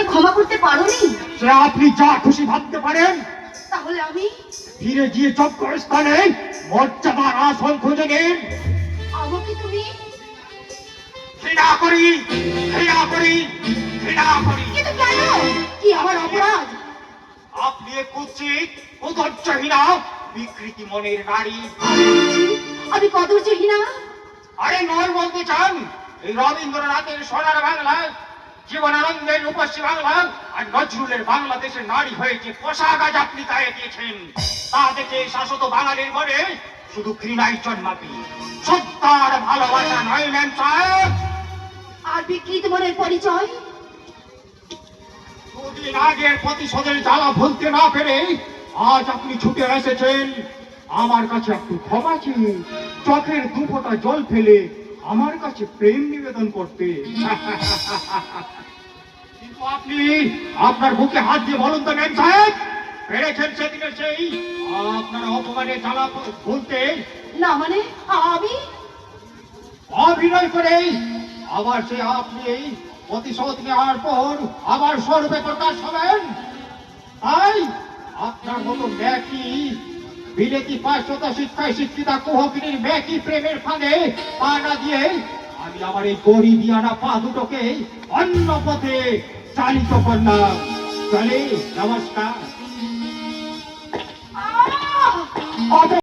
আমাকে ক্ষমা করতে পারোনি? সে আপনি যা খুশি ভাবতে পারেন। তাহলে আমি ফিরে গিয়ে যোগ্য স্থানে মর্যাদার আসন খুঁজে নিন। আমাকে তুমি ঘৃণা করি, ঘৃণা করি, ঘৃণা করি। কিন্তু কেন? কি আমার অপরাধ? আপনি এক কুৎসিত, উদর্যহীনা, বিকৃতি মনের নারী। আমি কদর্যহীনা? আরে নয় বলতে চান, এই রবীন্দ্রনাথের সোনার বাংলা, জীবনানন্দের রূপসী বাংলা আর নজরুলের বাংলাদেশের নারী হয়ে যে পোশাক আজ আপনি গায়ে দিয়েছেন, তা দেখে শাশ্বত বাঙালির মনে শুধু ঘৃণাই জন্মাবে, শ্রদ্ধার ভালোবাসা নয় ম্যাম সাহেব। আর বিকৃত মনের পরিচয়? দুদিন আগের প্রতিশোধের জ্বালা ভুলতে না পেরে আজ আপনি ছুটে এসেছেন আমার কাছে একটু ক্ষমা চেয়ে, চোখের দুফোঁটা জল ফেলে আমার কাছে প্রেম নিবেদন করতে। কিন্তু আপনি আপনার বুকে হাত দিয়ে বলুন তো ম্যাম সাহেব, পেরেছেন সেদিনের সেই আপনার অপমানের জ্বালা ভুলতে? না মানে আমি অভিনয় করে আবার সে আপনি এই প্রতিশোধ নেওয়ার পর আবার স্বরূপে প্রকাশ হবেন। তাই আপনার মতো ম্যাকি বিলেতি পাঁচশত শিক্ষায় শিক্ষিতা কুহকিনীর ম্যাকি প্রেমের ফাঁদে পা না দিয়ে আমি আমার এই গরিবিয়ানা পা দুটোকে অন্য পথে চালিত করলাম। চলে, নমস্কার।